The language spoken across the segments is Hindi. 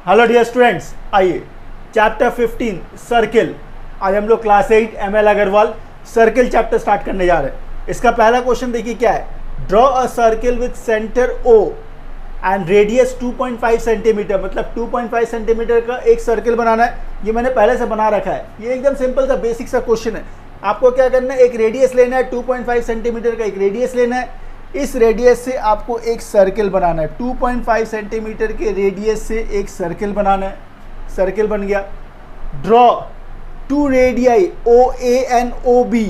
हेलो डियर स्टूडेंट्स, आइए चैप्टर 15 सर्किल। आज हम लोग class 8 ML Agarwal circle chapter start करने जा रहे हैं। इसका पहला क्वेश्चन देखिए क्या है। Draw a circle with centre O and radius 2.5 centimetre, मतलब 2.5 सेंटीमीटर का एक सर्किल बनाना है। ये मैंने पहले से बना रखा है। ये एकदम सिंपल सा बेसिक सा क्वेश्चन है। आपको क्या करना है, एक रेडियस लेना है, 2.5 सेंटीमीटर का एक रेडियस लेना है। इस रेडियस से आपको एक सर्किल बनाना है। 2.5 सेंटीमीटर के रेडियस से एक सर्किल बनाना है। सर्किल बन गया। Draw two radii OA and OB।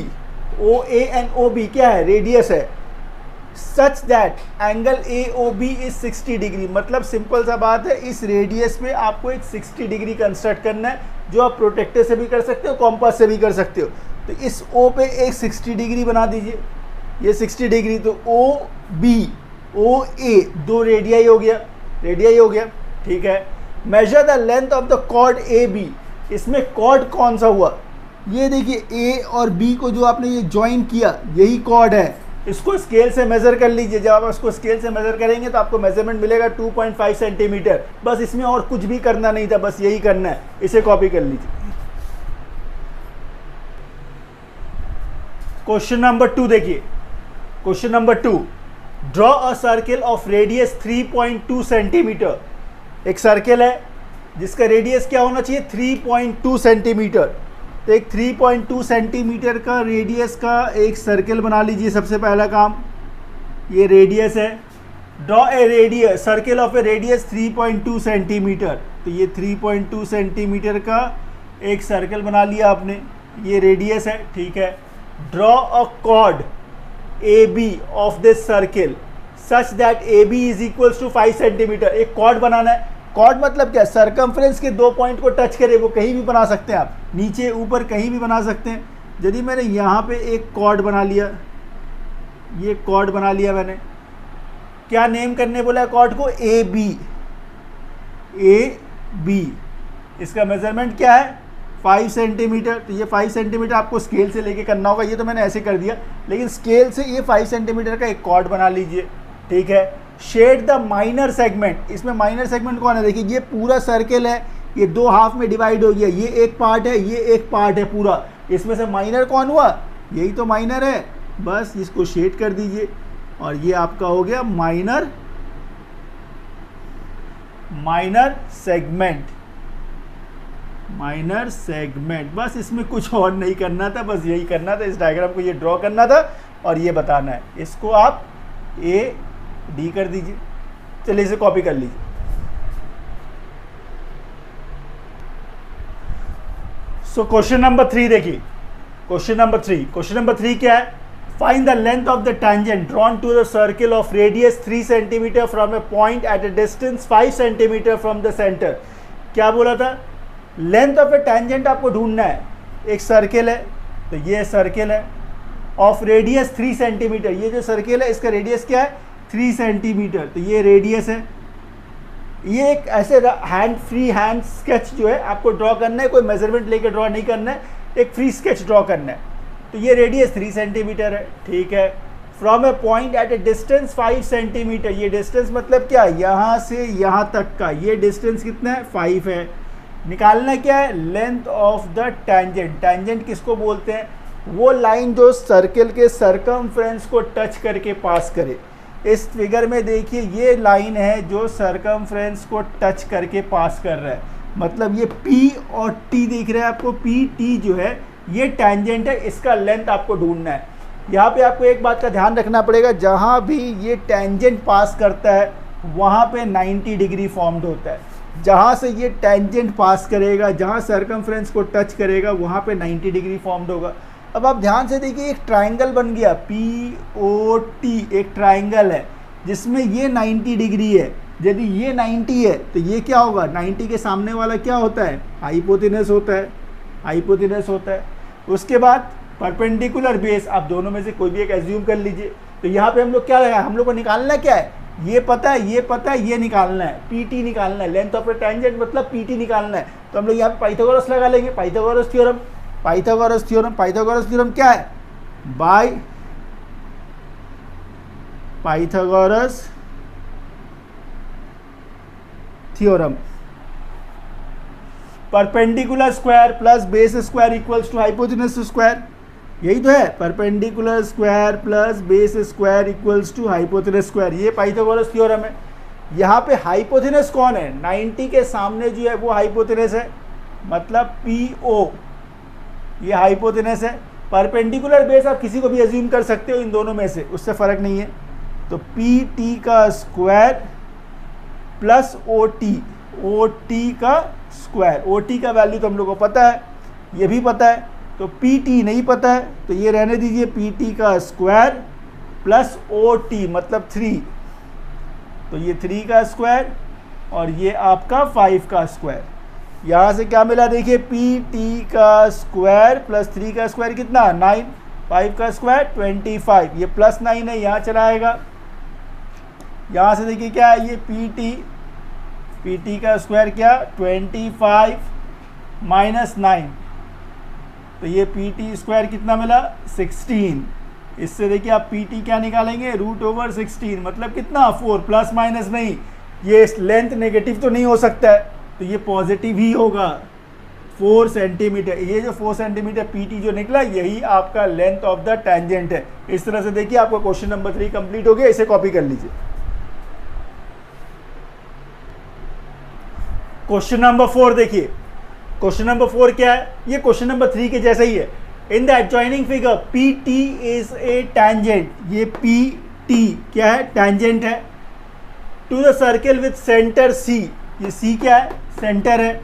OA and OB क्या है, रेडियस है। Such that angle AOB is 60 degree, मतलब सिंपल सा बात है, इस रेडियस पे आपको एक 60 डिग्री कंस्ट्रक्ट करना है, जो आप प्रोटेक्टर से भी कर सकते हो, कॉम्पास से भी कर सकते हो। तो इस O पे एक 60 डिग्री बना दीजिए, ये 60 डिग्री। तो OB OA दो रेडियाई हो गया, रेडियाई हो गया, ठीक है। Major the length of the chord AB। इसमें कॉर्ड कौन सा हुआ, ये देखिए A और B को जो आपने ये ज्वाइन किया, यही कॉर्ड है। इसको स्केल से मेजर कर लीजिए। जब आप इसको स्केल से मेजर करेंगे तो आपको मेजरमेंट मिलेगा 2.5 सेंटीमीटर। बस इसमें और कुछ भी करना नहीं था, बस यही करना है। इसे कॉपी कर लीजिए। क्वेश्चन नंबर 2 देखिए। Question number 2, draw a circle of radius 3.2 centimetre. एक सर्किल है जिसका रेडियस क्या होना चाहिए, 3.2 सेंटीमीटर। तो एक 3.2 सेंटीमीटर का रेडियस का एक सर्किल बना लीजिए। सबसे पहला काम, ये रेडियस है। Draw a radius circle of A radius 3.2 centimetre. तो ये 3.2 सेंटीमीटर का एक सर्किल बना लिया आपने, ये रेडियस है, ठीक है। Draw a chord AB of this circle such that AB is equals to 5 centimetre. एक कॉर्ड बनाना है। कॉर्ड मतलब क्या, सरकमफ्रेंस के दो पॉइंट को टच करे, वो कहीं भी बना सकते हैं आप, नीचे ऊपर कहीं भी बना सकते हैं। यदि मैंने यहाँ पे एक कॉर्ड बना लिया, ये कॉर्ड बना लिया मैंने, क्या नेम करने बोला है कॉर्ड को, AB। AB इसका मेजरमेंट क्या है, 5 सेंटीमीटर। तो ये 5 सेंटीमीटर आपको स्केल से लेके करना होगा। ये तो मैंने ऐसे कर दिया, लेकिन स्केल से ये 5 सेंटीमीटर का एक कॉर्ड बना लीजिए, ठीक है। Shade the minor segment. इसमें माइनर सेगमेंट कौन है, देखिए ये पूरा सर्किल है, ये दो हाफ में डिवाइड हो गया। ये एक पार्ट है, ये एक पार्ट है पूरा। इसमें से माइनर कौन हुआ, यही तो माइनर है। बस इसको शेड कर दीजिए और ये आपका हो गया माइनर सेगमेंट। माइनर सेगमेंट, बस इसमें कुछ और नहीं करना था, बस यही करना था। इस डायग्राम को ये ड्रॉ करना था और ये बताना है। इसको आप AD कर दीजिए। चलिए इसे कॉपी कर लीजिए। सो क्वेश्चन नंबर 3 देखिए। क्वेश्चन नंबर 3 क्या है, find the length of the tangent drawn to the circle of radius 3 centimetre from a point at a distance 5 centimetre from the centre. क्या बोला था, लेंथ ऑफ ए टेंजेंट आपको ढूंढना है। एक सर्किल है, तो ये सर्किल है, ऑफ रेडियस 3 सेंटीमीटर। ये जो सर्किल है इसका रेडियस क्या है, 3 सेंटीमीटर। तो ये रेडियस है। ये एक ऐसे फ्री हैंड स्केच जो है आपको ड्रॉ करना है, कोई मेजरमेंट लेके ड्रॉ नहीं करना है, एक फ्री स्केच ड्रॉ करना है। तो ये रेडियस 3 सेंटीमीटर है, ठीक है। From a point at a distance 5 centimetre. ये डिस्टेंस मतलब क्या, यहाँ से यहाँ तक का ये डिस्टेंस कितना है, 5 है। निकालना क्या है, length of the tangent. Tangent किसको बोलते हैं, वो लाइन जो सर्किल के सरकमफ्रेंस को टच करके पास करे। इस फिगर में देखिए ये लाइन है जो सरकमफ्रेंस को टच करके पास कर रहा है, मतलब ये P और T दिख रहा है आपको। PT जो है ये टेंजेंट है, इसका लेंथ आपको ढूंढना है। यहाँ पे आपको एक बात का ध्यान रखना पड़ेगा, जहाँ भी ये टेंजेंट पास करता है वहाँ पे 90 डिग्री फॉर्म्ड होता है। जहाँ से ये टेंजेंट पास करेगा, जहाँ सरकमफ्रेंस को टच करेगा, वहाँ पे 90 डिग्री फॉर्म्ड होगा। अब आप ध्यान से देखिए, एक ट्राइंगल बन गया, POT एक ट्राइंगल है जिसमें ये 90 डिग्री है। यदि ये 90 है तो ये क्या होगा, 90 के सामने वाला क्या होता है, हाइपोटेनस होता है, हाइपोटेनस होता है। उसके बाद परपेंडिकुलर बेस, आप दोनों में से कोई भी एक एज्यूम कर लीजिए। तो यहाँ पे हम लोग क्या लगाए, हम लोग को निकालना क्या है, ये पता है, ये पता है, ये निकालना है, PT निकालना है। लेंथ ऑफ ए टेंजेंट मतलब PT निकालना है। तो हम लोग यहाँ पे पाइथागोरस लगा लेंगे, पाइथागोरस थ्योरम। पाइथागोरस थ्योरम क्या है, by Pythagoras theorem. Perpendicular square plus base square equals to hypotenuse square, यही तो है, perpendicular square plus base square equals to hypotenuse square, ये पाइथागोरस थ्योरम है। यहाँ पे हाइपोटेनस कौन है, 90 के सामने जो है वो हाइपोटेनस है, मतलब PO, ये हाइपोटेनस है। परपेंडिकुलर बेस आप किसी को भी अज्यूम कर सकते हो इन दोनों में से, उससे फ़र्क नहीं है। तो PT का स्क्वायर प्लस OT का स्क्वायर, OT का वैल्यू तो हम लोग को पता है, ये भी पता है, तो PT नहीं पता है, तो ये रहने दीजिए, PT का स्क्वायर प्लस OT मतलब 3, तो ये 3 का स्क्वायर और ये आपका 5 का स्क्वायर। यहाँ से क्या मिला देखिए, PT का स्क्वायर प्लस 3 का स्क्वायर कितना, 9, 5 का स्क्वायर 25, ये प्लस 9 है, यहाँ चला आएगा। यहाँ से देखिए क्या है, ये PT का स्क्वायर क्या, 25 माइनस 9, तो ये PT स्क्वायर कितना मिला, 16। इससे देखिए आप PT क्या निकालेंगे, √16 मतलब कितना, 4, प्लस माइनस नहीं, ये लेंथ नेगेटिव तो नहीं हो सकता है, तो ये पॉजिटिव ही होगा, 4 सेंटीमीटर। ये जो 4 सेंटीमीटर PT जो निकला, यही आपका लेंथ ऑफ द टेंजेंट है। इस तरह से देखिए आपका क्वेश्चन नंबर 3 कंप्लीट हो गया, इसे कॉपी कर लीजिए। क्वेश्चन नंबर 4 देखिए, क्वेश्चन नंबर 4 क्या है, ये क्वेश्चन नंबर 3 के जैसा ही है। In the adjoining figure PT is a tangent, ये PT क्या है, टेंजेंट है, to the circle with centre C, ये C क्या है, सेंटर है।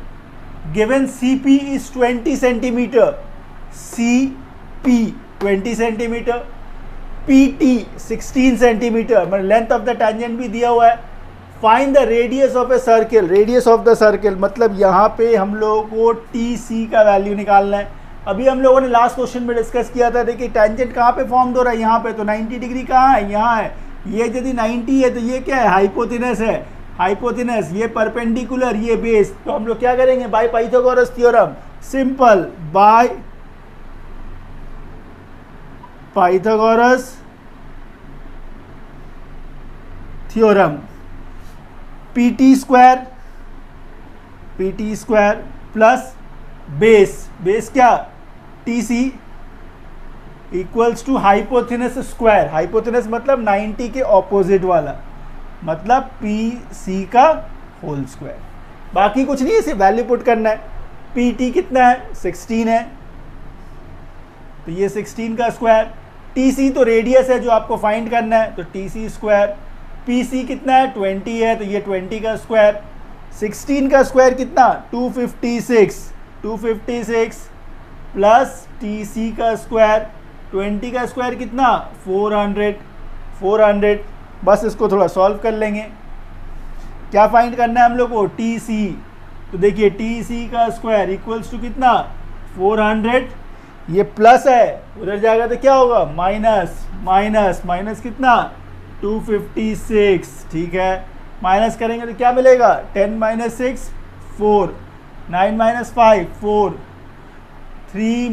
Given CP is 20 centimetre, CP 20 centimetre, PT 16 centimetre, मतलब लेंथ ऑफ द टेंजेंट भी दिया हुआ है। Find the radius of a circle, radius of the circle मतलब यहाँ पे हम लोगों को TC का वैल्यू निकालना है। अभी हम लोगों ने लास्ट क्वेश्चन में डिस्कस किया था, देखिए टेंजेंट कहाँ पे फॉर्म हो रहा है, यहाँ पे, तो 90 डिग्री कहाँ है, यहाँ है। ये यदि 90 है तो ये क्या है, हाइपोटेनस है, हाइपोटेनस, ये परपेंडिकुलर, ये बेस। तो हम लोग क्या करेंगे, bye Pythagoras theorem, simple, bye Pythagoras theorem, PT square plus base क्या, TC इक्वल्स टू हाइपोथेनस स्क्वायर, हाइपोथेनस मतलब 90 के ऑपोजिट वाला, मतलब PC का होल स्क्वायर। बाकी कुछ नहीं है, सिर्फ वैल्यू पुट करना है। PT कितना है, 16 है, तो ये 16 का स्क्वायर। TC तो रेडियस है जो आपको फाइंड करना है, तो TC स्क्वायर। PC कितना है, 20 है, तो ये 20 का स्क्वायर। 16 का स्क्वायर कितना, 256 प्लस TC का स्क्वायर, 20 का स्क्वायर कितना, 400। बस इसको थोड़ा सॉल्व कर लेंगे। क्या फाइंड करना है हम लोग को, TC, तो देखिए TC का स्क्वायर इक्वल्स टू कितना, 400, ये प्लस है, उधर जाएगा तो क्या होगा, माइनस कितना, 256, ठीक है। माइनस करेंगे तो क्या मिलेगा, 10 - 6 4, 9 - 5 4, 3 -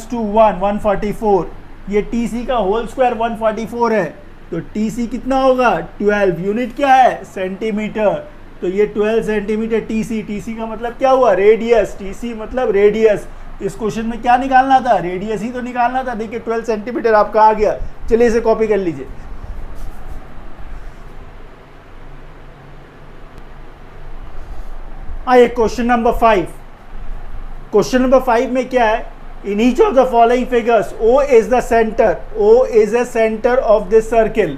2 1, 144। ये TC का होल स्क्वायर 144 है, तो TC कितना होगा, 12। यूनिट क्या है, सेंटीमीटर, तो ये 12 सेंटीमीटर TC का मतलब क्या हुआ, रेडियस, TC मतलब रेडियस। इस क्वेश्चन में क्या निकालना था, रेडियस ही तो निकालना था। देखिए 12 सेंटीमीटर आपका आ गया। चलिए इसे कॉपी कर लीजिए। आइए क्वेश्चन नंबर 5। क्वेश्चन नंबर 5 में क्या है, in each of the following figures O is the centre, O is a centre of this circle,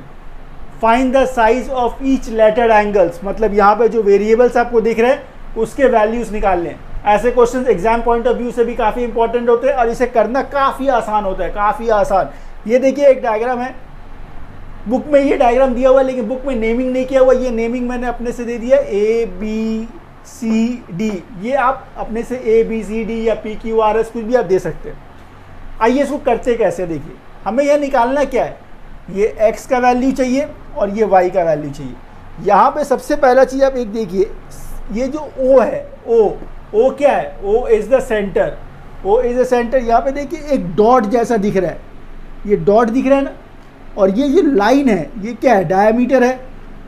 find the size of each lettered angles, मतलब यहाँ पे जो वेरिएबल्स आपको दिख रहे हैं उसके वैल्यूज निकालने हैं। ऐसे questions exam point of view से भी काफ़ी इंपॉर्टेंट होते हैं और इसे करना काफ़ी आसान होता है, काफ़ी आसान। ये देखिए एक डायग्राम है, बुक में ये डायग्राम दिया हुआ है लेकिन बुक में नेमिंग नहीं किया हुआ। ये नेमिंग मैंने अपने से दे दिया ABCD, ये आप अपने से ABCD या PQRS कुछ भी आप दे सकते हैं। आइए इसको करते कैसे, देखिए हमें यह निकालना क्या है, ये x का वैल्यू चाहिए और ये y का वैल्यू चाहिए। यहाँ पे सबसे पहला चीज़ आप एक देखिए, ये जो O है, O क्या है, O is the centre, O is the centre. यहाँ पे देखिए एक डॉट जैसा दिख रहा है, ये डॉट दिख रहा है ना, और ये लाइन है, ये क्या है, डायमीटर है।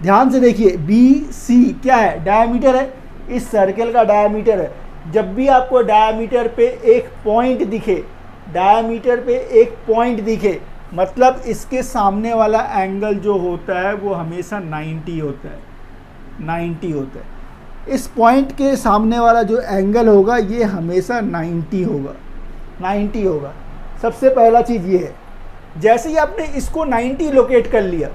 ध्यान से देखिए BC क्या है, डायमीटर है, इस सर्कल का डायमीटर है। जब भी आपको डायमीटर पे एक पॉइंट दिखे, डायमीटर पे एक पॉइंट दिखे, मतलब इसके सामने वाला एंगल जो होता है वो हमेशा 90 होता है, 90 होता है। इस पॉइंट के सामने वाला जो एंगल होगा ये हमेशा 90 होगा, 90 होगा। सबसे पहला चीज़ ये है, जैसे ही आपने इसको 90 लोकेट कर लिया,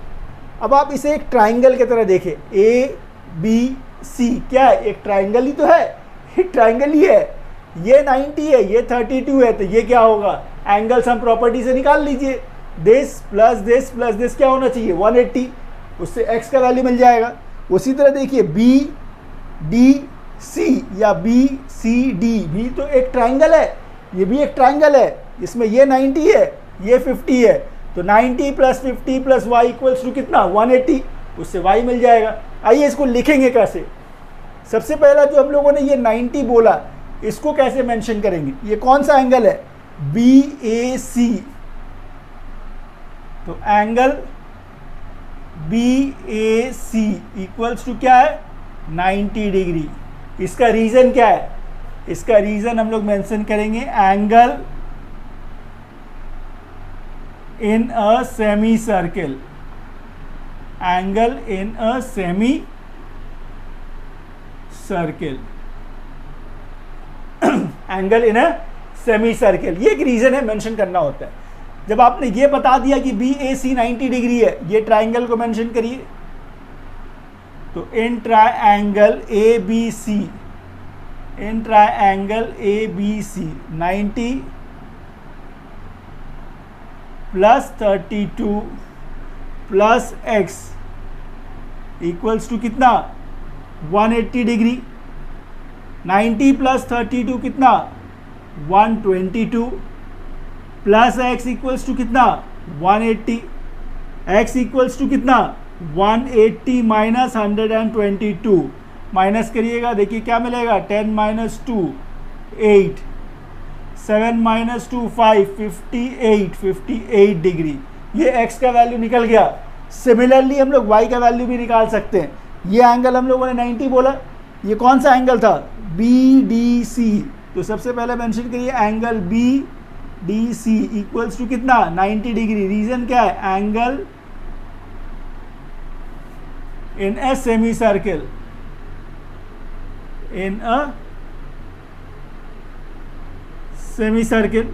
अब आप इसे एक ट्राइंगल की तरह देखें, ए बी सी, क्या है, एक ट्राइंगल ही तो है, एक ट्राइंगल ही है। ये 90 है, ये 32 है, तो ये क्या होगा, एंगल सम प्रॉपर्टी से निकाल लीजिए, this plus this plus this क्या होना चाहिए, 180, उससे x का वैल्यू मिल जाएगा। उसी तरह देखिए बी डी सी या बी सी डी भी तो एक ट्राइंगल है, ये भी एक ट्राइंगल है, इसमें ये 90 है, ये 50 है, तो 90 plus 50 plus Y equals to कितना, 180, उससे y मिल जाएगा। आइए इसको लिखेंगे कैसे। सबसे पहला जो हम लोगों ने ये 90 बोला, इसको कैसे मेंशन करेंगे, ये कौन सा एंगल है, बी ए सी, तो angle B A C equals to क्या है, 90 डिग्री। इसका रीजन क्या है, इसका रीजन हम लोग मेंशन करेंगे angle in a semi circle, angle in a semi circle, angle in a semi circle, ये एक रीजन है, मेंशन करना होता है। जब आपने ये बता दिया कि बी ए सी 90 डिग्री है, ये ट्राइंगल को मेंशन करिए, तो in triangle A B C, in triangle A B C 90 plus 32 plus X equals to कितना, 180 डिग्री। 90 प्लस 32 कितना, 122 प्लस एक्स इक्वल्स टू कितना, 180, एक्स इक्वल्स टू कितना, 180 माइनस 122, माइनस करिएगा, देखिए क्या मिलेगा, 10 माइनस 2 8, 7 माइनस 2 5, 58 डिग्री, ये x का वैल्यू निकल गया। सिमिलरली हम लोग y का वैल्यू भी निकाल सकते हैं। ये एंगल हम लोगों ने 90 बोला, ये कौन सा एंगल था, बी डी सी, तो सबसे पहले मेंशन करिए angle B D C equals to कितना, 90 डिग्री। रीजन क्या है, angle in a semi circle, in a semi circle,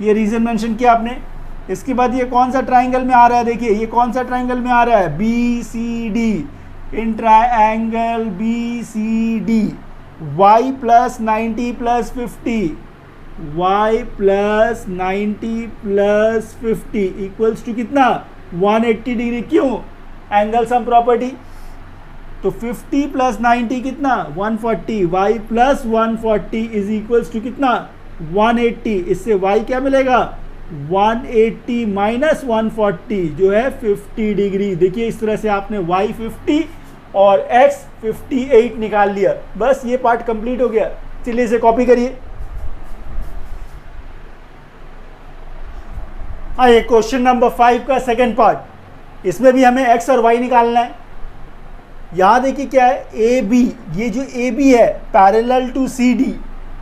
ये रीजन मेंशन किया आपने। इसके बाद ये कौन सा ट्राइंगल में आ रहा है, देखिए ये कौन सा ट्राइंगल में आ रहा है, B C D, in triangle B C D, y plus 90 plus 50, y plus 90 plus 50 equals to कितना, 180 डिग्री। क्यों, एंगल सम प्रॉपर्टी, तो 50 प्लस 90 कितना, 140, y plus 140 is equals to कितना, 180। इससे y क्या मिलेगा, 180 माइनस 140 जो है 50 डिग्री। देखिए इस तरह से आपने y 50 और x 58 निकाल लिया। बस ये पार्ट कंप्लीट हो गया। चलिए इसे कॉपी करिए। आइए क्वेश्चन नंबर 5 का सेकंड पार्ट, इसमें भी हमें x और y निकालना है। यहाँ देखिए क्या है, ए बी, ये जो ए बी है पैरेलल टू सी डी।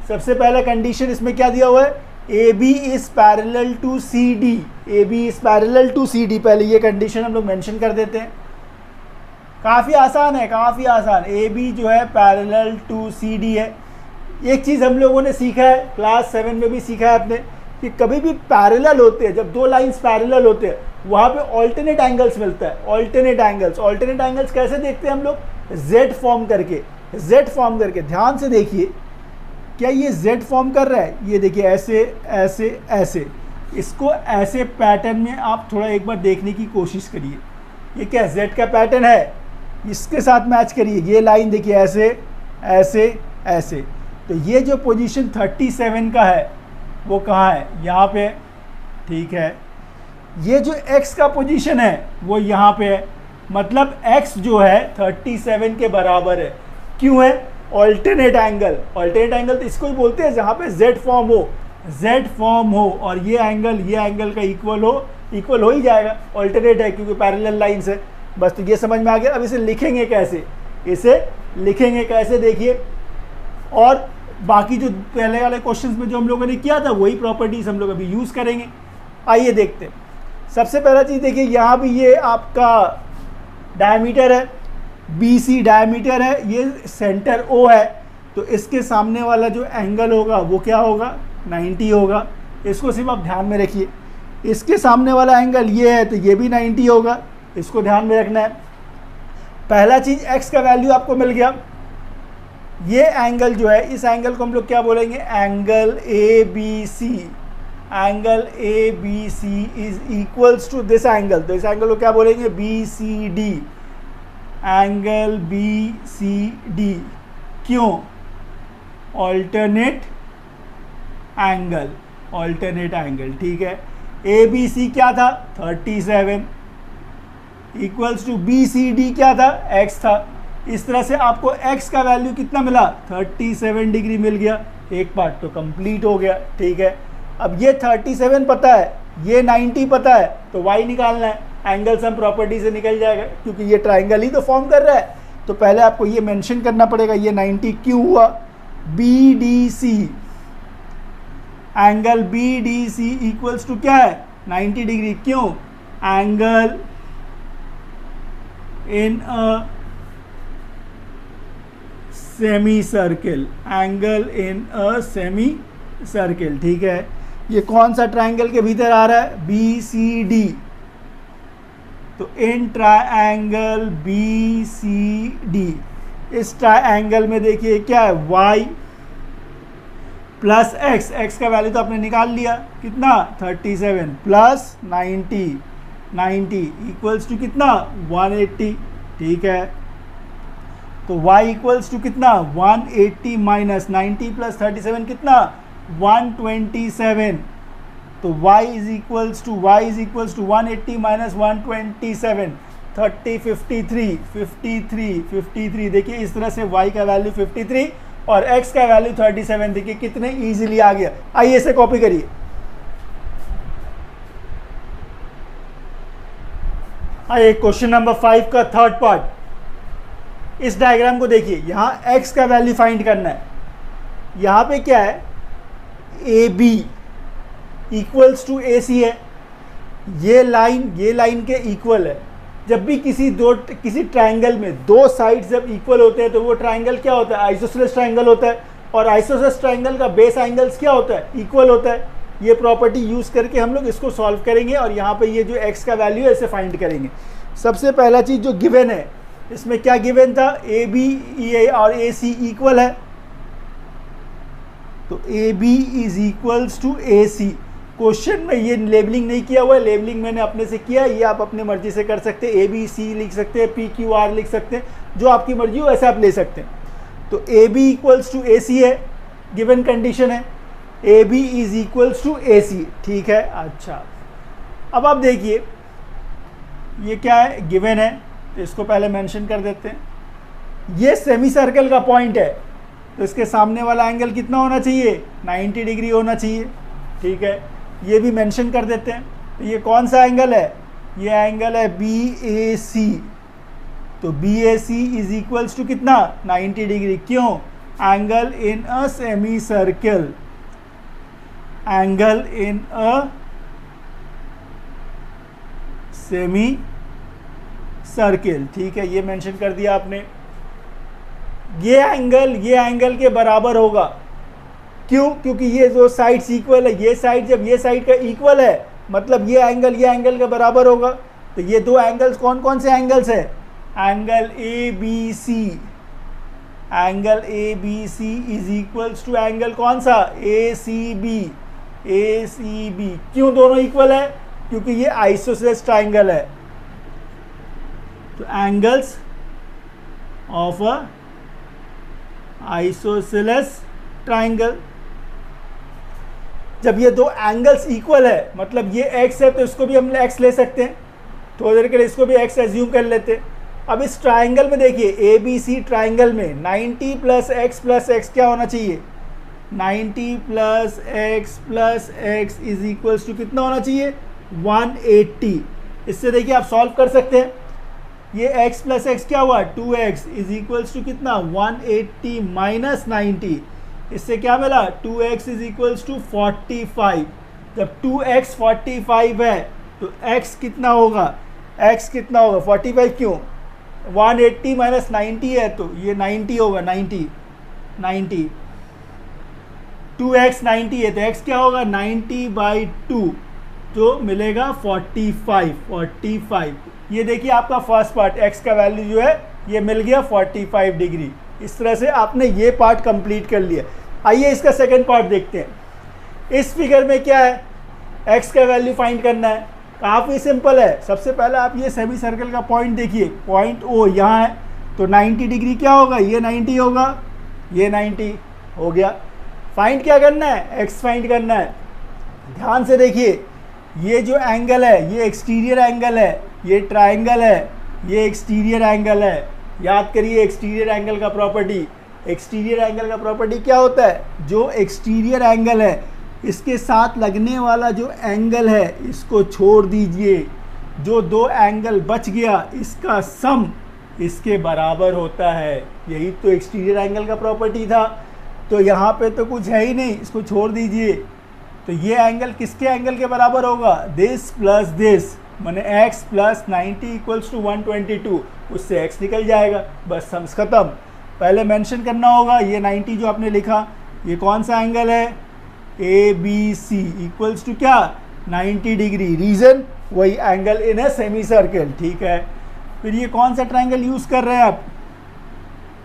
सबसे पहला कंडीशन इसमें क्या दिया हुआ है, A B is parallel to C D, A B is parallel to C D. पहले ये कंडीशन हम लोग मेंशन कर देते हैं। काफ़ी आसान है, काफ़ी आसान। ए बी जो है पैरेलल टू सी डी है। एक चीज़ हम लोगों ने सीखा है, क्लास 7 में भी सीखा है आपने, कि कभी भी पैरेलल होते हैं, जब दो लाइंस पैरेलल होते हैं वहाँ पे ऑल्टरनेट एंगल्स मिलता है। ऑल्टरनेट एंगल्स कैसे देखते हैं हम लोग, जेड फॉर्म करके। ध्यान से देखिए, क्या ये जेड फॉर्म कर रहा है, ये देखिए ऐसे ऐसे ऐसे। इसको ऐसे पैटर्न में आप थोड़ा एक बार देखने की कोशिश करिए। ये क्या जेड का पैटर्न है, इसके साथ मैच करिए। ये लाइन देखिए ऐसे ऐसे ऐसे। तो ये जो पोजीशन 37 का है वो कहाँ है, यहाँ पे, ठीक है। ये जो x का पोजीशन है वो यहाँ पे है, मतलब x जो है 37 के बराबर है। क्यों है, ऑल्टरनेट एंगल तो इसको ही बोलते हैं जहाँ पे z फॉर्म हो और ये एंगल का इक्वल हो ही जाएगा। ऑल्टरनेट है क्योंकि पैरेलल लाइंस है। बस तो ये समझ में आ गया। अब इसे लिखेंगे कैसे, देखिए और बाकी जो पहले वाले क्वेश्चंस में जो हम लोगों ने किया था वही प्रॉपर्टीज हम लोग अभी यूज़ करेंगे। आइए देखते हैं। सबसे पहला चीज़ देखिए, यहाँ भी ये आपका डायमीटर है, BC डायमीटर है, ये सेंटर O है, तो इसके सामने वाला जो एंगल होगा वो क्या होगा, 90 होगा। इसको सिर्फ आप ध्यान में रखिए। इसके सामने वाला एंगल ये है तो ये भी 90 होगा, इसको ध्यान में रखना है। पहला चीज़ x का वैल्यू आपको मिल गया। ये एंगल जो है, इस एंगल को हम लोग क्या बोलेंगे, angle ABC। Angle ABC is equals to this angle, तो इस एंगल को क्या बोलेंगे, BCD। एंगल BCD क्यों, ऑल्टरनेट एंगल, ऑल्टरनेट एंगल, ठीक है। ABC क्या था, 37 इक्वल्स टू BCD क्या था, x था। इस तरह से आपको x का वैल्यू कितना मिला, 37 डिग्री मिल गया। एक पार्ट तो कंप्लीट हो गया, ठीक है। अब ये 37 पता है, ये 90 पता है, तो y निकालना है। एंगल सम प्रॉपर्टी से निकल जाएगा क्योंकि ये ट्राइंगल ही तो फॉर्म कर रहा है। तो पहले आपको ये मेंशन करना पड़ेगा, ये 90 क्यों हुआ, BDC, angle BDC equals to क्या है, 90 डिग्री। क्यों, angle in a semi circle, angle in a semi circle, ठीक है। ये कौन सा ट्राइंगल के भीतर आ रहा है, BCD। तो इन ट्राइंगल BCD, इस ट्राइंगल में देखिए क्या है, y प्लस x, x का वैल्यू तो आपने निकाल लिया, कितना, 37 प्लस 90 इक्वल्स टू कितना, 180, ठीक है। तो y इक्वल्स टू कितना, 180 माइनस 90 प्लस 37 कितना, 127। तो y is equals to 180 minus 127, 30, 53। देखिए इस तरह से y का वैल्यू 53 और x का वैल्यू 37, देखिए कितने इजीली आ गया। आइए इसे कॉपी करिए। आइए क्वेश्चन नंबर 5 का थर्ड पार्ट। इस डायग्राम को देखिए, यहाँ x का वैल्यू फाइंड करना है। यहाँ पे क्या है, AB इक्वल्स टू AC है, ये लाइन के इक्वल है। जब भी किसी ट्राइंगल में दो साइड्स जब इक्वल होते हैं तो वो ट्राइंगल क्या होता है, आइसोसेलेस ट्राइंगल होता है। और आइसोसेलेस ट्राइंगल का बेस एंगल्स क्या होता है, इक्वल होता है। ये प्रॉपर्टी यूज़ करके हम लोग इसको सॉल्व करेंगे और यहाँ पे ये जो x का वैल्यू है इसे फाइंड करेंगे। सबसे पहला चीज़ जो गिवन है, इसमें क्या गिवन था, AB और AC इक्वल है, तो AB is equals to AC। Question में ये लेबलिंग नहीं किया हुआ है, लेबलिंग मैंने अपने से किया, ये आप अपनी मर्जी से कर सकते हैं। ABC लिख सकते हैं, PQR लिख सकते हैं, जो आपकी मर्जी हो वैसे आप ले सकते हैं। तो AB इक्वल्स टू AC है, गिवन कंडीशन है, AB is equals to AC, ठीक है। अच्छा, अब आप देखिए ये क्या है, गिवन है, तो इसको पहले मेंशन कर देते हैं। ये सेमी सर्कल का पॉइंट है, तो इसके सामने वाला एंगल कितना होना चाहिए, 90 डिग्री होना चाहिए, ठीक है। ये भी मेंशन कर देते हैं। तो ये कौन सा एंगल है, ये एंगल है BAC। तो BAC इज इक्वल्स टू कितना, 90 डिग्री। क्यों, angle in a semi circle, angle in a semi circle, ठीक है। ये मेंशन कर दिया आपने। ये एंगल के बराबर होगा। क्यों, क्योंकि ये जो साइड्स इक्वल है, ये साइड जब ये साइड का इक्वल है मतलब ये एंगल के बराबर होगा। तो ये दो एंगल्स कौन कौन से एंगल्स है, angle ABC, angle ABC is equals to angle कौन सा, ACB। क्यों दोनों इक्वल है, क्योंकि ये आइसोसेलेस ट्राइंगल है। तो angles of a isosceles triangle, जब ये दो एंगल्स इक्वल है मतलब ये x है तो इसको भी हम x ले सकते हैं, थोड़ी देर के लिए इसको भी x एज्यूम कर लेते हैं। अब इस ट्राइंगल में देखिए ABC ट्राइंगल में 90 प्लस x क्या होना चाहिए, 90 plus x is equals to कितना होना चाहिए, 180। इससे देखिए आप सॉल्व कर सकते हैं। ये x प्लस एक्स क्या हुआ 2x इज इक्वल्स टू कितना 180 माइनस 90, इससे क्या मिला 2x इज इक्वल्स टू 45। जब 2x 45 है तो x कितना होगा, x कितना होगा 45 क्यों 180 माइनस 90 है तो ये 90 होगा 90 2x 90 है तो x क्या होगा 90/2 जो मिलेगा 45। ये देखिए आपका फर्स्ट पार्ट x का वैल्यू जो है ये मिल गया 45 डिग्री। इस तरह से आपने ये पार्ट कंप्लीट कर लिया। आइए इसका सेकंड पार्ट देखते हैं। इस फिगर में क्या है, x का वैल्यू फाइंड करना है। काफ़ी सिंपल है। सबसे पहले आप ये सेमी सर्कल का पॉइंट देखिए, पॉइंट O यहाँ है तो 90 डिग्री क्या होगा, ये 90 होगा, ये 90 हो गया। फाइंड क्या करना है, x फाइंड करना है। ध्यान से देखिए, ये जो एंगल है ये एक्सटीरियर एंगल है, ये ट्रायंगल है, ये एक्सटीरियर एंगल है। याद करिए एक्सटीरियर एंगल का प्रॉपर्टी। एक्सटीरियर एंगल का प्रॉपर्टी क्या होता है, जो एक्सटीरियर एंगल है इसके साथ लगने वाला जो एंगल है इसको छोड़ दीजिए, जो दो एंगल बच गया इसका सम इसके बराबर होता है। यही तो एक्सटीरियर एंगल का प्रॉपर्टी था। तो यहाँ पे तो कुछ है ही नहीं, इसको छोड़ दीजिए। तो ये एंगल किसके एंगल के बराबर होगा, दिस प्लस दिस, माने x प्लस 90 इक्वल्स टू 122, उससे x निकल जाएगा, बस सम्स खत्म। पहले मेंशन करना होगा ये 90 जो आपने लिखा ये कौन सा एंगल है, ABC इक्वल्स टू क्या 90 डिग्री। रीजन वही angle in a semi circle, ठीक है। फिर ये कौन सा ट्रायंगल यूज कर रहे हैं आप,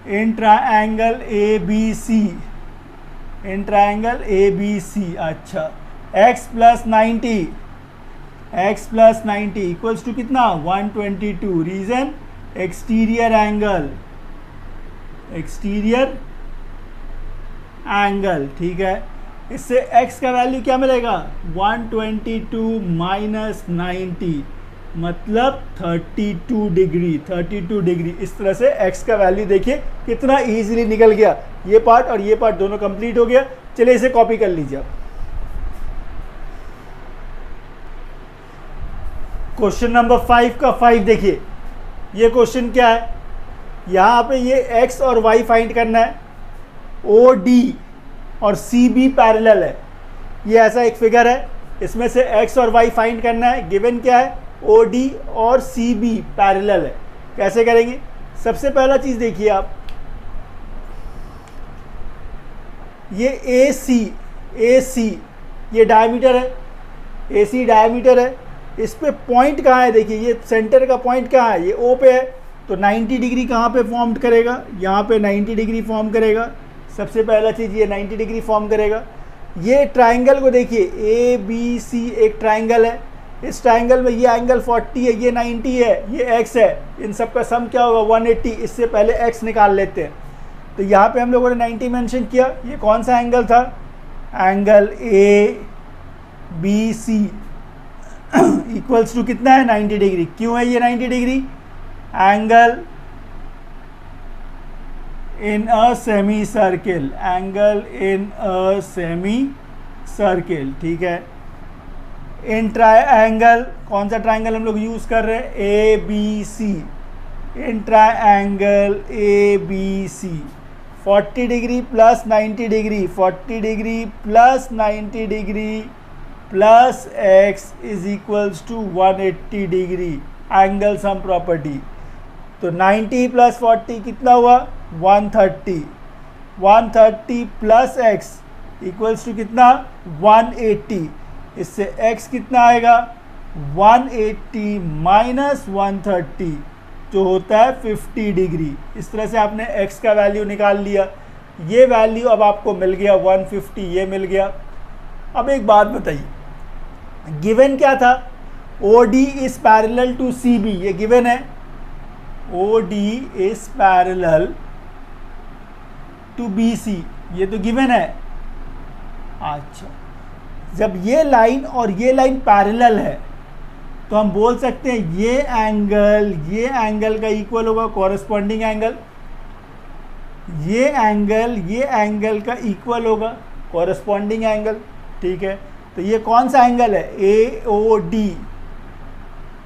इन triangle ABC, in triangle ABC। अच्छा, x प्लस 90 इक्वल्स टू कितना 122। रीजन एक्सटीरियर एंगल, ठीक है। इससे x का वैल्यू क्या मिलेगा 122 माइनस 90 मतलब 32 डिग्री। इस तरह से x का वैल्यू देखिए कितना इजीली निकल गया। ये पार्ट और ये पार्ट दोनों कंप्लीट हो गया। चलिए इसे कॉपी कर लीजिए आप। क्वेश्चन नंबर 5 का 5 देखिए। ये क्वेश्चन क्या है, यहाँ पे ये x और y फाइंड करना है। OD और CB पैरेलल है। ये ऐसा एक फिगर है, इसमें से x और y फाइंड करना है। गिवन क्या है, OD और CB पैरेलल है। कैसे करेंगे, सबसे पहला चीज़ देखिए आप, ये AC ये डायमीटर है, AC डायमीटर है। इस पे पॉइंट कहाँ है, देखिए ये सेंटर का पॉइंट कहाँ है, ये O पे है। तो 90 डिग्री कहाँ पे फॉर्म करेगा, यहाँ पे 90 डिग्री फॉर्म करेगा। सबसे पहला चीज़ ये 90 डिग्री फॉर्म करेगा। ये ट्रायंगल को देखिए, ABC एक ट्रायंगल है। इस ट्रायंगल में ये एंगल 40 है, ये 90 है, ये x है। इन सब का सम क्या होगा 180। इससे पहले x निकाल लेते हैं। तो यहाँ पे हम लोगों ने 90 मेंशन किया। ये कौन सा एंगल था, एंगल ABC इक्वल्स टू कितना है 90 डिग्री। क्यों है ये 90 degree, angle in a semi circle, ठीक है। इन ट्रायंगल, कौन सा ट्रायंगल हम लोग यूज कर रहे हैं, ABC। In triangle ABC 40 degree plus 90 degree, 40 degree plus 90 degree plus x is equals to 180 degree, angle sum property. तो 90 प्लस 40 कितना हुआ 130, 130 प्लस x इक्वल्स टू कितना 180। इससे x कितना आएगा 180 माइनस 130 जो होता है 50 डिग्री। इस तरह से आपने x का वैल्यू निकाल लिया। ये वैल्यू अब आपको मिल गया 150, ये मिल गया। अब एक बात बताइए, गिवन क्या था, OD is parallel to CB, ये गिवन है। OD is parallel to BC, ये तो गिवन है। अच्छा, जब ये लाइन और ये लाइन पैरेलल है तो हम बोल सकते हैं ये एंगल का इक्वल होगा कॉरेस्पॉन्डिंग एंगल, ये एंगल का इक्वल होगा कॉरेस्पॉन्डिंग एंगल, ठीक है। तो ये कौन सा एंगल है, AOD।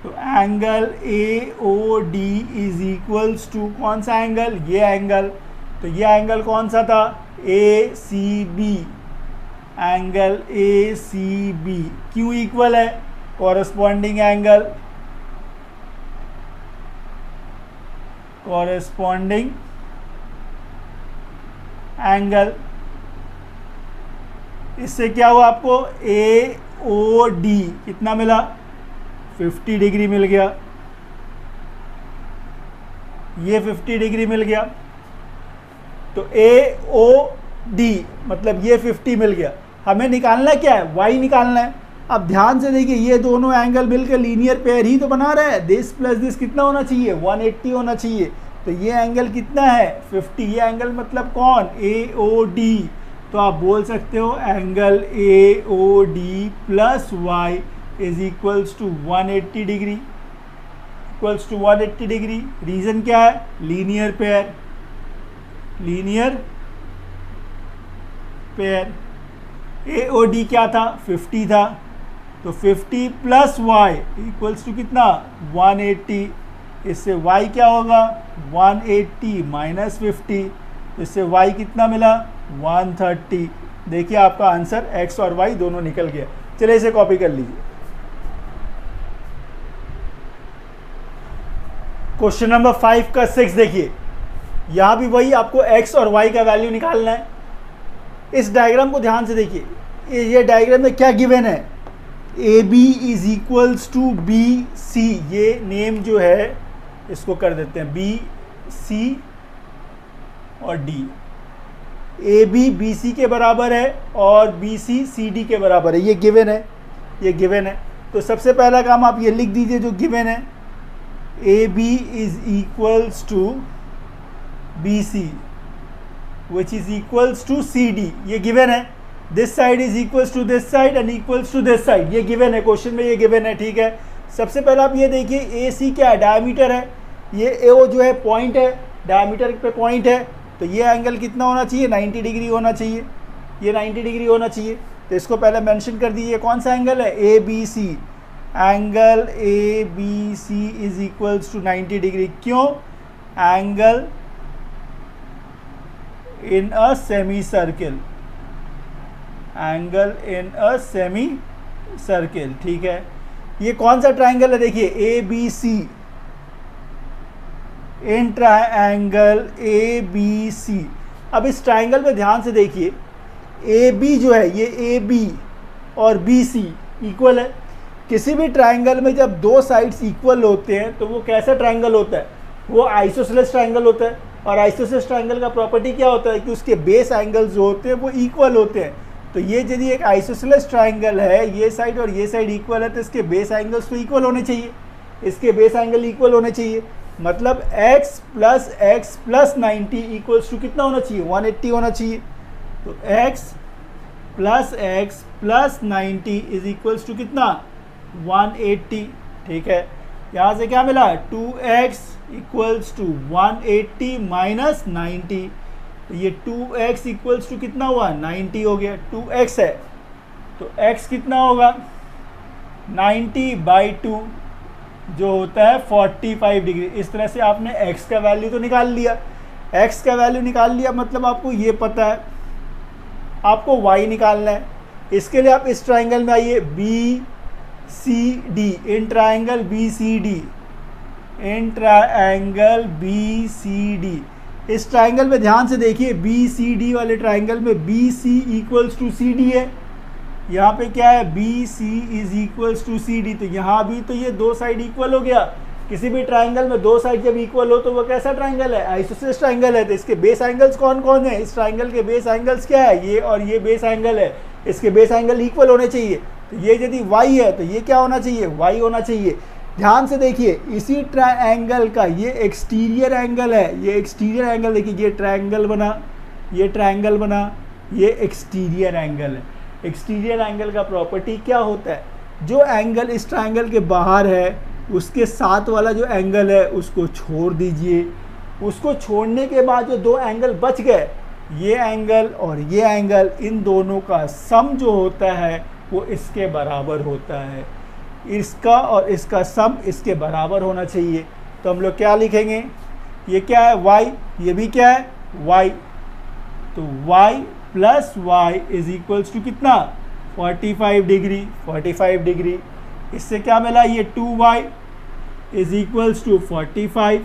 तो तो angle A O D is equals to कौन सा एंगल, ये एंगल, तो ये एंगल कौन सा था, A C B, angle A C B क्यों इक्वल है, कॉरेस्पॉन्डिंग एंगल, कॉरेस्पॉन्डिंग एंगल, इससे क्या हुआ आपको, ए ओ डी कितना मिला, 50 डिग्री मिल गया, ये 50 डिग्री मिल गया, तो ए ओ डी मतलब ये 50 मिल गया। हमें निकालना क्या है, y निकालना है। अब ध्यान से देखिए ये दोनों एंगल मिलकर लीनियर पेयर ही तो बना रहे हैं, दिस प्लस दिस कितना होना चाहिए, 180 होना चाहिए, तो ये एंगल कितना है 50, ये एंगल मतलब कौन, ए ओ डी, तो आप बोल सकते हो angle A O D plus Y is equals to 180 degree, equals to 180 degree. Reason क्या है, linear pair, linear pair. A O D क्या था, 50 था, तो 50 प्लस वाई इक्वल्स टू कितना 180, इससे y क्या होगा 180 माइनस 50, इससे y कितना मिला 130। देखिए आपका आंसर x और y दोनों निकल गया। चलिए इसे कॉपी कर लीजिए। क्वेश्चन नंबर 5 का 6 देखिए, यहां भी वही आपको x और y का वैल्यू निकालना है। इस डायग्राम को ध्यान से देखिए, ये डायग्राम में क्या गिवन है, A B is equals to B C, ये नेम जो है इसको कर देते हैं बी सी और D. A B B C के बराबर है और बी सी सी डी के बराबर है, ये गिवन है, ये गिवन है। तो सबसे पहला काम आप ये लिख दीजिए जो गिवन है, A B is equals to B C which is equals to CD, ये गिवन है। This side is equals to this side and equals to this side, ये गिवन है, क्वेश्चन में ये गिवन है, ठीक है। सबसे पहले आप ये देखिए ए सी क्या है, डायमीटर है, ये ए ओ जो है पॉइंट है, डायमीटर पे पॉइंट है, तो ये एंगल कितना होना चाहिए 90 डिग्री होना चाहिए, ये 90 डिग्री होना चाहिए। तो इसको पहले मेंशन कर दीजिए कौन सा एंगल है, A B C, angle A B C is equals to 90 degree. क्यों, angle in a semicircle, angle in a semi circle, ठीक है। ये कौन सा ट्राइंगल है, देखिए A B C, in triangle A B C. अब इस ट्राइंगल में ध्यान से देखिए, ए बी जो है ये ए बी और बी सी इक्वल है। किसी भी ट्राइंगल में जब दो साइड्स इक्वल होते हैं तो वो कैसा ट्राइंगल होता है, वो आइसोसेलेस ट्राइंगल होता है। और आइसोसेलेस ट्राइंगल का प्रॉपर्टी क्या होता है कि उसके बेस एंगल्स जो होते हैं वो इक्वल होते हैं। तो ये यदि एक आइसोसेलेस ट्राइंगल है, ये साइड और ये साइड इक्वल है, तो इसके बेस एंगल्स तो इक्वल होने चाहिए, इसके बेस एंगल इक्वल होने चाहिए। मतलब x प्लस 90 इक्वल्स टू कितना होना चाहिए 180 होना चाहिए। तो x plus 90 is equals to कितना 180, ठीक है। यहाँ से क्या मिला 2x इक्वल्स टू 180 माइनस 90, तो ये 2x इक्वल्स टू कितना हुआ 90 हो गया, 2x है तो x कितना होगा 90/2 जो होता है 45 डिग्री। इस तरह से आपने x का वैल्यू तो निकाल लिया, x का वैल्यू निकाल लिया, मतलब आपको ये पता है आपको y निकालना है। इसके लिए आप इस ट्राइंगल में आइए, B C D, in triangle B C D, in triangle B C D. इस ट्राइंगल में ध्यान से देखिए, बी सी डी वाले ट्राइंगल में B C equals to C D है, यहाँ पे क्या है B C is equals to C D. तो यहाँ भी तो ये दो साइड इक्वल हो गया। किसी भी ट्राइंगल में दो साइड जब इक्वल हो तो वो कैसा ट्राइंगल है, आइसोसेलेस ट्राइंगल है। तो इसके बेस एंगल्स कौन कौन है, इस ट्राइंगल के बेस एंगल्स क्या है, ये और ये बेस एंगल है, इसके बेस एंगल इक्वल होने चाहिए। तो ये यदि y है तो ये क्या होना चाहिए y होना चाहिए। ध्यान से देखिए, इसी ट्राइंगल का ये एक्सटीरियर एंगल है, ये एक्सटीरियर एंगल देखिए, ये ट्राइंगल बना, ये ट्राइंगल बना, ये एक्सटीरियर एंगल है। एक्सटीरियर एंगल का प्रॉपर्टी क्या होता है, जो एंगल इस ट्राइंगल के बाहर है उसके साथ वाला जो एंगल है उसको छोड़ दीजिए। उसको छोड़ने के बाद जो दो एंगल बच गए, ये एंगल और ये एंगल, इन दोनों का सम जो होता है वो इसके बराबर होता है। इसका और इसका सम इसके बराबर होना चाहिए। तो हम लोग क्या लिखेंगे, ये क्या है y, ये भी क्या है y, तो y plus Y is equals to कितना 45 डिग्री। 45 डिग्री इससे क्या मिला, ये 2y इज इक्वल्स टू 45,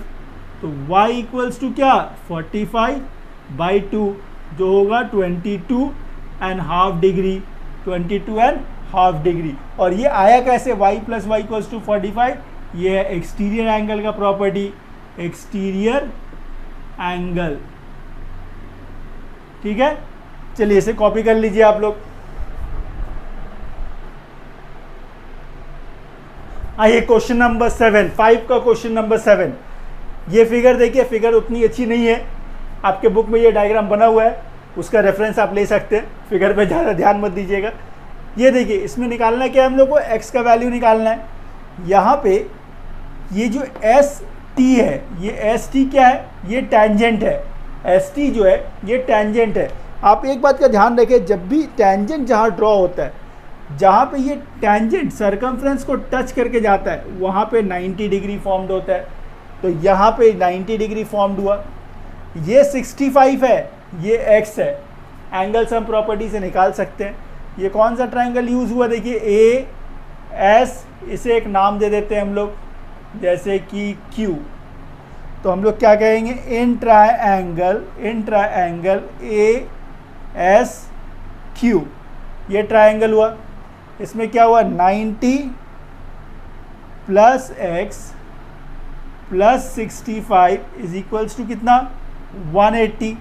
तो y इक्वल्स टू क्या 45/2 जो होगा 22.5 डिग्री, 22.5 डिग्री। और ये आया कैसे, y plus Y equals to 45, ये है एक्सटीरियर एंगल का प्रॉपर्टी, एक्सटीरियर एंगल। ठीक है, चलिए इसे कॉपी कर लीजिए आप लोग। आइए क्वेश्चन नंबर 7, 5 का क्वेश्चन नंबर 7। ये फिगर देखिए, फिगर उतनी अच्छी नहीं है, आपके बुक में ये डायग्राम बना हुआ है, उसका रेफरेंस आप ले सकते हैं, फिगर पे ज़्यादा ध्यान मत दीजिएगा। ये देखिए, इसमें निकालना क्या है हम लोग को, x का वैल्यू निकालना है। यहाँ पे ये जो एस टी है, ये एस टी क्या है, ये टैंजेंट है, एस टी जो है ये टैंजेंट है। आप एक बात का ध्यान रखें, जब भी टैंजेंट जहाँ ड्रॉ होता है, जहाँ पे ये टैंजेंट सर्कमफ्रेंस को टच करके जाता है, वहाँ पे 90 डिग्री फॉर्म्ड होता है। तो यहाँ पे 90 डिग्री फॉर्म्ड हुआ, ये 65 है, ये x है, एंगल सम प्रॉपर्टी से निकाल सकते हैं। ये कौन सा ट्राइंगल यूज़ हुआ, देखिए ए एस, इसे एक नाम दे देते हैं हम लोग, जैसे कि Q। तो हम लोग क्या कहेंगे, in triangle A S Q, ये ट्राइंगल हुआ। इसमें क्या हुआ, 90 plus X plus 65 is equals to कितना 180।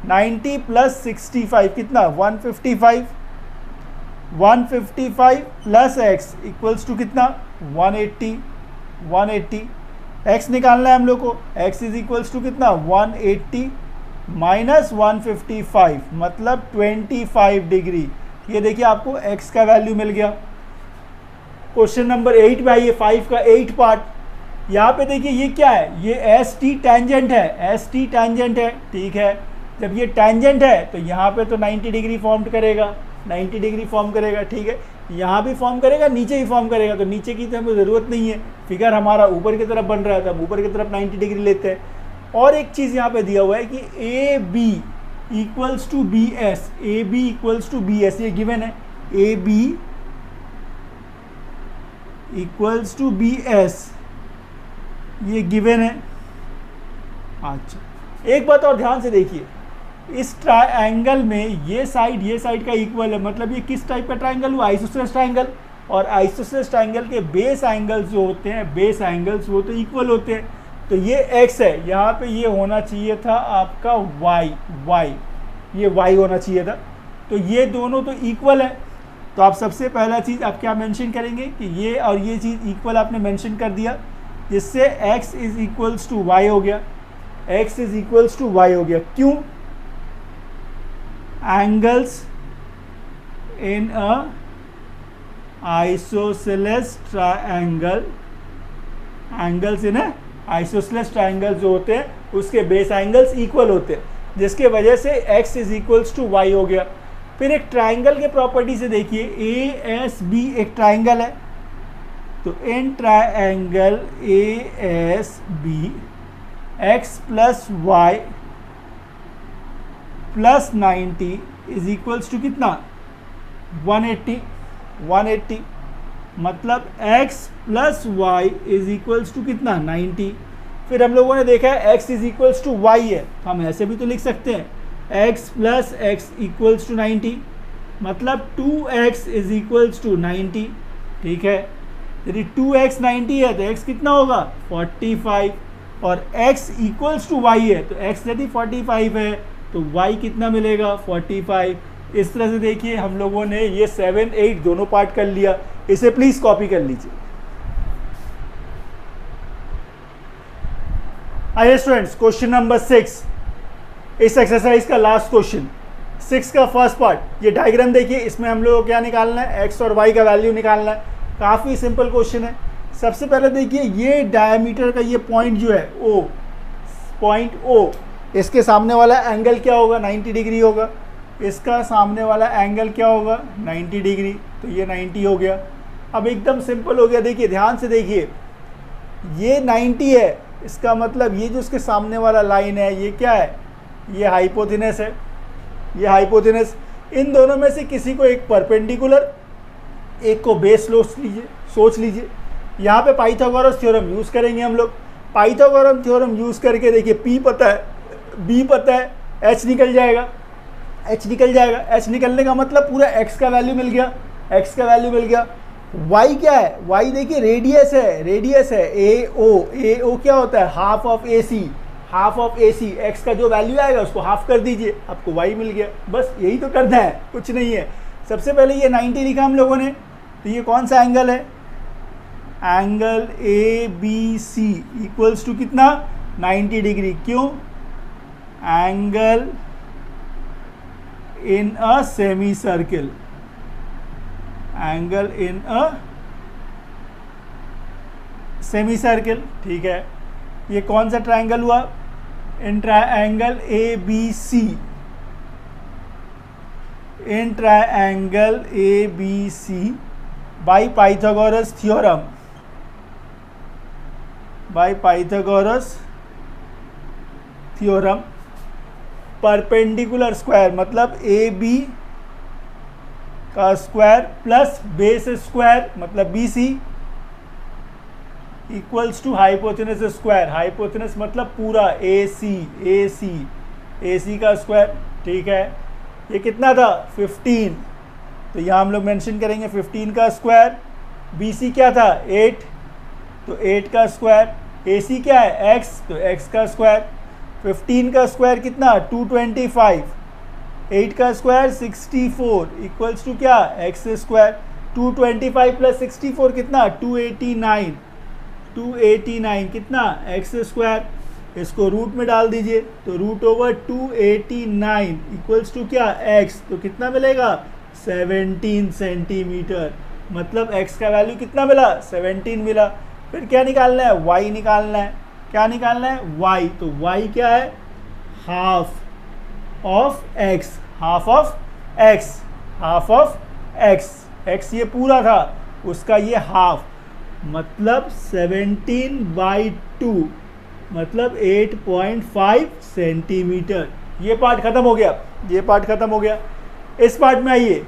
90 प्लस 65 कितना 155, 155 प्लस एक्स इक्वल्स टू कितना 180, 180। x निकालना है हम लोग को, x इज इक्वल्स टू कितना 180 माइनस 155 मतलब 25 डिग्री। ये देखिए आपको x का वैल्यू मिल गया। क्वेश्चन नंबर 8 में आइए, 5 का 8 पार्ट। यहाँ पे देखिए ये क्या है, ये एस टी टैंजेंट है, एस टी टैंजेंट है, ठीक है। जब ये टैंजेंट है तो यहाँ पे तो 90 डिग्री फॉर्म करेगा, 90 डिग्री फॉर्म करेगा, ठीक है। यहाँ भी फॉर्म करेगा, नीचे भी फॉर्म करेगा, तो नीचे की तो हमें ज़रूरत नहीं है, फिगर हमारा ऊपर की तरफ बन रहा है, तो हम ऊपर की तरफ 90 डिग्री लेते हैं। और एक चीज़ यहाँ पे दिया हुआ है कि A B equals to B S, A B equals to B S, ये गिवन है, A B equals to B S, ये गिवन है। अच्छा, एक बात और ध्यान से देखिए, इस ट्रायंगल में ये साइड का इक्वल है, मतलब ये किस टाइप का ट्रायंगल हुआ, आइसोसेलेस ट्रायंगल। और आइसोसेलेस ट्रायंगल के बेस एंगल्स जो होते हैं, बेस एंगल्स वो तो इक्वल होते हैं। तो ये x है, यहाँ पे ये होना चाहिए था आपका y, ये y होना चाहिए था। तो ये दोनों तो इक्वल है, तो आप सबसे पहला चीज़ आप क्या मेंशन करेंगे कि ये और ये चीज़ इक्वल आपने मेंशन कर दिया, जिससे x is equals to y हो गया, x is equals to y हो गया। क्यों, angles in a isosceles triangle, angles in a isosceles triangle जो होते हैं उसके बेस एंगल्स इक्वल होते हैं, जिसके वजह से x is equals to y हो गया। फिर एक ट्रायंगल के प्रॉपर्टी से देखिए, ए एस बी एक ट्रायंगल है, तो in triangle A S B X plus Y plus 90 is equals to कितना 180, मतलब x plus Y is equals to कितना 90। फिर हम लोगों ने देखा है x is equals to Y है, तो हम ऐसे भी तो लिख सकते हैं x plus X equals to 90, मतलब 2x इज इक्वल्स टू 90, ठीक है। यदि 2x 90 है तो x कितना होगा 45, और x इक्वल्स टू y है, तो x यदि 45 है तो y कितना मिलेगा 45। इस तरह से देखिए हम लोगों ने ये 7, 8 दोनों पार्ट कर लिया। इसे प्लीज कॉपी कर लीजिए। आइए स्टूडेंट्स, क्वेश्चन नंबर 6, इस एक्सरसाइज का लास्ट क्वेश्चन, 6 का फर्स्ट पार्ट। ये डायग्राम देखिए, इसमें हम लोग को क्या निकालना है, x और y का वैल्यू निकालना है। काफ़ी सिंपल क्वेश्चन है। सबसे पहले देखिए, ये डायमीटर का ये पॉइंट जो है O, पॉइंट O, इसके सामने वाला एंगल क्या होगा 90 डिग्री होगा, इसका सामने वाला एंगल क्या होगा 90 डिग्री, तो ये 90 हो गया। अब एकदम सिंपल हो गया। देखिए ध्यान से देखिए, ये 90 है, इसका मतलब ये जो इसके सामने वाला लाइन है ये क्या है, ये हाइपोथिनस है, ये हाइपोथिनस। इन दोनों में से किसी को एक परपेंडिकुलर, एक को बेस सोच लीजिए। यहाँ पे पाइथागोरस थ्योरम यूज़ करेंगे हम लोग। पाइथागोरस थ्योरम यूज़ करके देखिए, P पता है, B पता है, H निकल जाएगा, H निकल जाएगा। H निकलने का मतलब पूरा X का वैल्यू मिल गया, X का वैल्यू मिल गया। Y क्या है, Y देखिए रेडियस है, रेडियस है AO। AO क्या होता है, half of AC, half of AC। X का जो वैल्यू आएगा उसको हाफ कर दीजिए, आपको Y मिल गया। बस यही तो करना है, कुछ नहीं है। सबसे पहले ये 90 लिखा हम लोगों ने, तो ये कौन सा एंगल है, एंगल ABC इक्वल्स टू कितना, 90 डिग्री। क्यों, angle in a semi circle, angle in a semi circle, ठीक है। ये कौन सा ट्रायंगल हुआ, in triangle ABC, in triangle ABC by Pythagoras theorem, by Pythagoras theorem. Perpendicular square मतलब AB का स्क्वायर प्लस बेस स्क्वायर मतलब BC equals to hypotenuse square. Hypotenuse मतलब पूरा AC का स्क्वायर, ठीक है। ये कितना था, 15, तो यहाँ हम लोग मेंशन करेंगे 15 का स्क्वायर। BC क्या था, 8, तो 8 का स्क्वायर। AC क्या है, X, तो X का स्क्वायर। 15 का स्क्वायर कितना, 225, 8 का स्क्वायर 64 इक्वल्स टू क्या, X स्क्वायर। 225 प्लस 64 कितना, 289, 289 कितना, X स्क्वायर। इसको रूट में डाल दीजिए, तो रूट ओवर 289 इक्वल्स टू क्या, X, तो कितना मिलेगा, 17 सेंटीमीटर। मतलब X का वैल्यू कितना मिला, 17 मिला। फिर क्या निकालना है, Y निकालना है। क्या निकालना है, Y, तो Y क्या है, half of X, half of X, half of X। X ये पूरा था, उसका ये हाफ, मतलब 17/2 मतलब 8.5 सेंटीमीटर। ये पार्ट खत्म हो गया, ये पार्ट खत्म हो गया। इस पार्ट में आइए,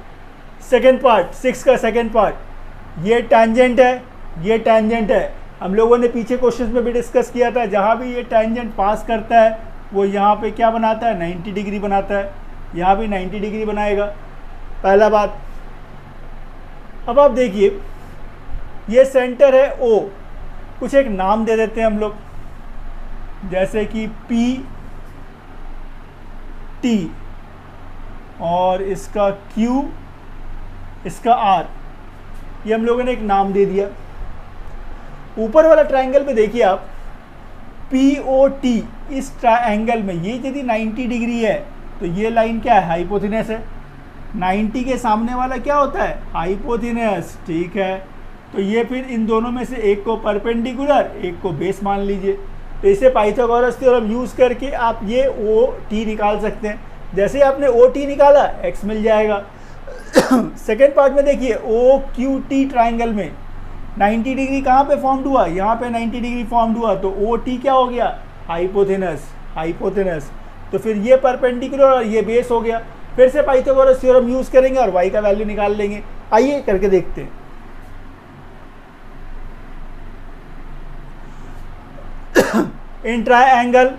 सेकेंड पार्ट, 6 का सेकेंड पार्ट। ये टैंजेंट है, ये टैंजेंट है। हम लोगों ने पीछे क्वेश्चन में भी डिस्कस किया था, जहाँ भी ये टैंजेंट पास करता है वो यहाँ पे क्या बनाता है, 90 डिग्री बनाता है। यहाँ भी 90 डिग्री बनाएगा, पहला बात। अब आप देखिए, ये सेंटर है O, कुछ एक नाम दे देते हैं हम लोग, जैसे कि PT और इसका Q, इसका R, ये हम लोगों ने एक नाम दे दिया। ऊपर वाला ट्रायंगल में देखिए आप, POT, इस ट्रायंगल में ये यदि 90 डिग्री है तो ये लाइन क्या है, हाइपोथिनस है। 90 के सामने वाला क्या होता है, हाइपोथिनस, ठीक है। तो ये फिर इन दोनों में से एक को परपेंडिकुलर, एक को बेस मान लीजिए। तो इसे पाइथागोरस थ्योरम यूज़ करके आप ये OT निकाल सकते हैं। जैसे आपने OT निकाला, X मिल जाएगा। सेकेंड पार्ट में देखिए, OQT ट्राइंगल में 90 डिग्री कहाँ पे फॉर्म्ड हुआ, यहाँ पे 90 डिग्री फॉर्म्ड हुआ, तो OT क्या हो गया, हाइपोथिनस, हाइपोथिनस। तो फिर ये परपेंडिकुलर और ये बेस हो गया। फिर से पाइथागोरस थ्योरम यूज़ करेंगे और Y का वैल्यू निकाल लेंगे। आइए करके देखते हैं। In triangle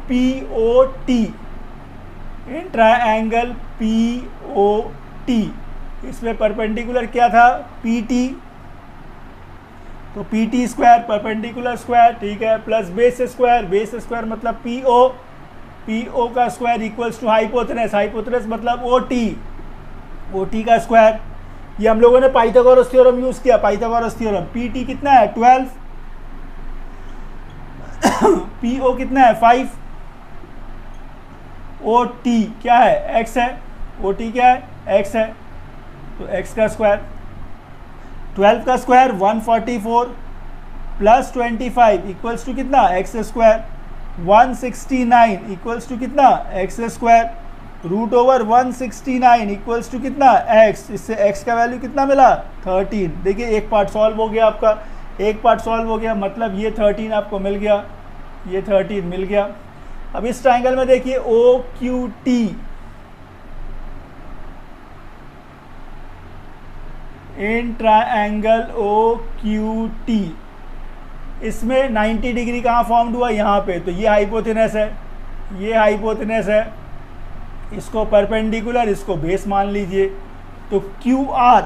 POT, in triangle POT, इसमें परपेंडिकुलर क्या था, PT, तो PT स्क्वायर, परपेंडिकुलर स्क्वायर, ठीक है, plus base square, base square मतलब PO का square equals to hypotenuse, hypotenuse मतलब OT का स्क्वायर। ये हम लोगों ने पाइथागोरस थ्योरम यूज किया, पाइथागोरस थ्योरम। PT कितना है, 12, PO कितना है, 5, OT क्या है, X है, OT क्या है, X है, तो X का स्क्वायर। 12 का स्क्वायर 144 प्लस 25 इक्वल्स टू कितना, X स्क्वायर। 169 इक्वल्स टू कितना, X square. Root over 169 equals to कितना x, इससे x का वैल्यू कितना मिला 13। देखिए एक पार्ट सॉल्व हो गया आपका, एक पार्ट सॉल्व हो गया, मतलब ये 13 आपको मिल गया, ये 13 मिल गया। अब इस ट्राइंगल में देखिए OQT, इन ट्राइंगल OQT इसमें 90 डिग्री कहाँ फॉर्म्ड हुआ, यहाँ पे, तो ये हाइपोथेनस है, ये हाइपोथेनस है, इसको परपेंडिकुलर, इसको बेस मान लीजिए। तो QR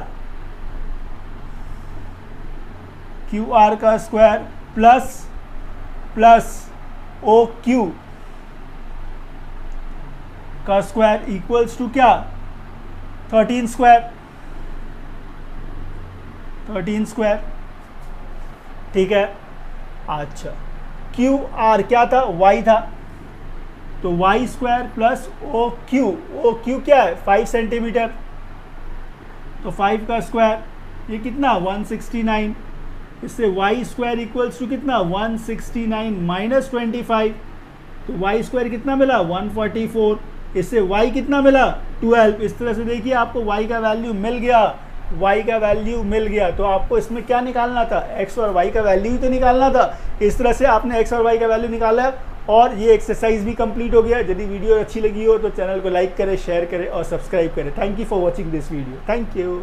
का स्क्वायर प्लस OQ का स्क्वायर इक्वल्स टू क्या 13 स्क्वायर, 13 स्क्वायर, ठीक है। अच्छा QR क्या था, y था, तो y स्क्वायर प्लस OQ क्या है 5 सेंटीमीटर, तो 5 का स्क्वायर ये कितना 169, इससे y स्क्वायर इक्वल्स टू कितना 169 माइनस 25, तो y स्क्वायर कितना मिला 144, इससे y कितना मिला 12। इस तरह से देखिए आपको y का वैल्यू मिल गया, y का वैल्यू मिल गया। तो आपको इसमें क्या निकालना था, x और y का वैल्यू ही तो निकालना था। इस तरह से आपने x और y का वैल्यू निकाला और ये एक्सरसाइज भी कंप्लीट हो गया। यदि वीडियो अच्छी लगी हो तो चैनल को लाइक करें, शेयर करें और सब्सक्राइब करें। Thank you for watching this video, thank you.